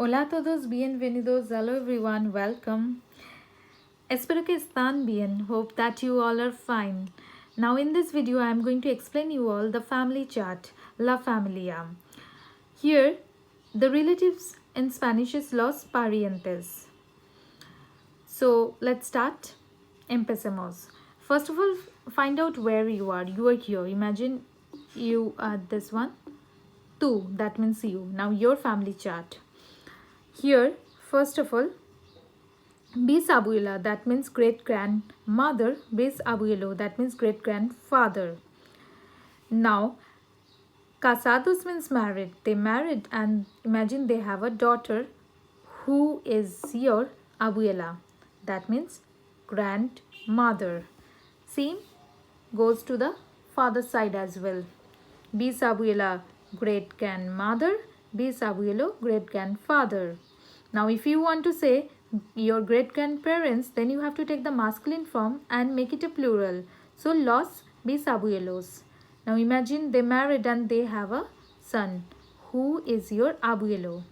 Hola a todos, bienvenidos. Hello everyone, welcome. Espero que están bien. Hope that you all are fine. Now in this video I am going to explain you all the family chart, La Familia. Here the relatives in Spanish is los parientes. So let's start. Empecemos. First of all, find out where you are. You are here. Imagine you are this one. Two, that means you. Now your family chart. Here, first of all, bisabuela, that means great grandmother. Bisabuelo, that means great grandfather. Now, casados means married. They married and imagine they have a daughter who is your abuela. That means grandmother. Same goes to the father side as well. Bisabuela, great grandmother. Bisabuelo, great grandfather. Now if you want to say your great grandparents, then you have to take the masculine form and make it a plural. So los bisabuelos. Now imagine they married and they have a son. Who is your abuelo?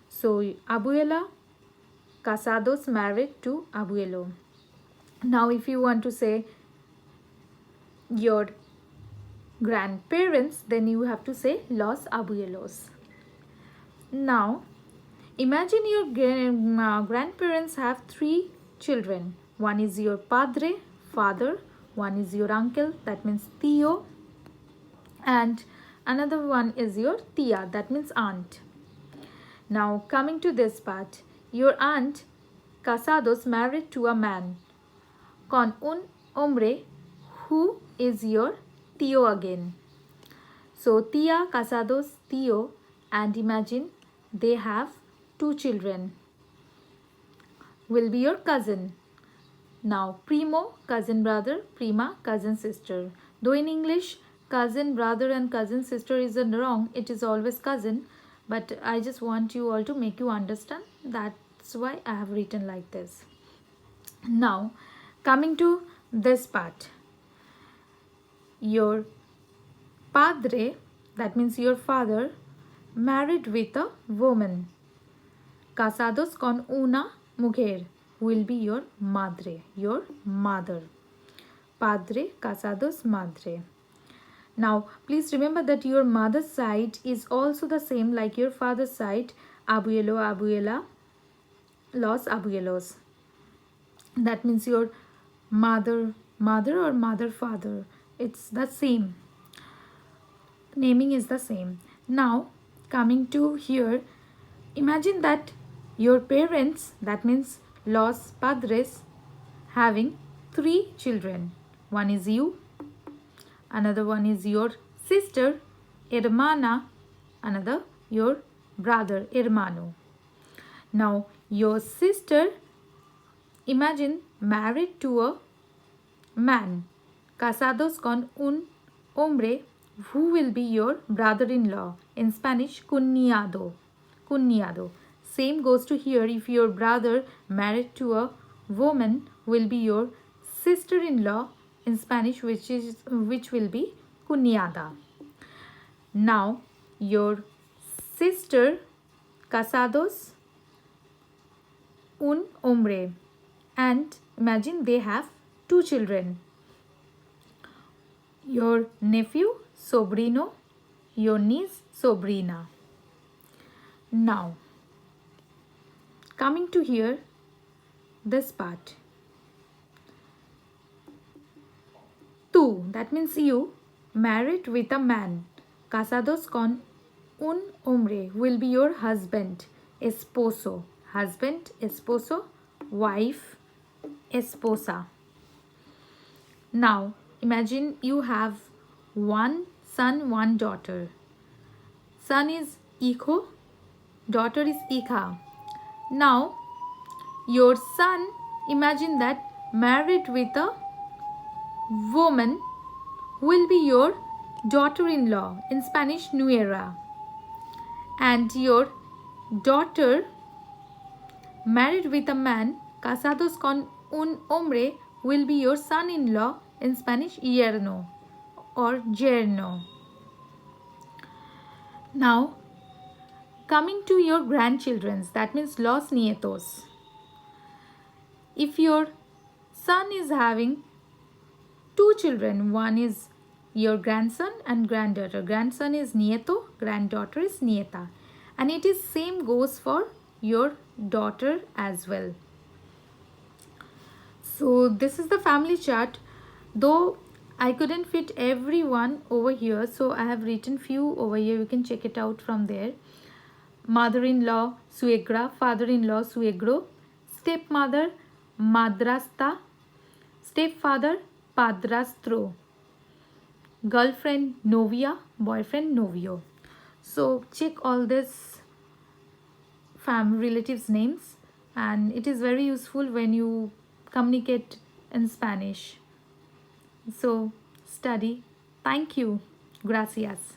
So abuela, casados, married to abuelo. Now if you want to say your grandparents, then you have to say los abuelos. Now imagine your grandparents have three children. One is your padre, father. One is your uncle, that means tío. And another one is your tía, that means aunt. Now coming to this part, your aunt, casados, married to a man. Con un hombre, who is your tío again. So tía, casados, tío, and imagine they have two children. Will be your cousin. Now primo, cousin brother, prima, cousin sister. Though in English cousin brother and cousin sister is wrong, it is always cousin, but I just want you all to make you understand. That's why I have written like this. Now coming to this part, your padre, that means your father, married with a woman. Casados con una mujer, will be your madre, your mother. Padre, casados, madre. Now please remember that your mother's side is also the same like your father's side. Abuelo, abuela, los abuelos. That means your mother or mother father. It's the same. Naming is the same. Now coming to here, imagine that your parents, that means los padres, having three children. One is you, another one is your sister, hermana, another your brother, hermano. Now your sister, imagine married to a man, casados con un hombre, who will be your brother-in-law. In Spanish, cuñado. Cuñado. Same goes to here. If your brother married to a woman, will be your sister-in-law. In Spanish, which will be cuñada. Now your sister, casados un hombre, and imagine they have two children. Your nephew, sobrino, your niece, sobrina. Now coming to here, this part, tú, that means you, married with a man. Casados con un hombre, will be your husband, esposo. Husband, esposo, wife, esposa. Now imagine you have one son, one daughter. Son is hijo, daughter is hija. Now your son, imagine that married with a woman, will be your daughter-in-law. In Spanish, nuera. And your daughter married with a man, casados con un hombre, will be your son-in-law. In Spanish, yerno or yerno. Now Coming to your grandchildren's, that means los nietos. If your son is having two children, one is your grandson and granddaughter. Grandson is nieto, granddaughter is nieta. And it is same goes for your daughter as well. So this is the family chart. Though I couldn't fit everyone over here, so I have written few over here. You can check it out from there. Mother-in-law, suegra. Father-in-law, suegro. Stepmother, madrasta. Stepfather, padrastro. Girlfriend, novia. Boyfriend, novio. So check all this relatives names, and it is very useful when you communicate in Spanish. So study. Thank you. Gracias.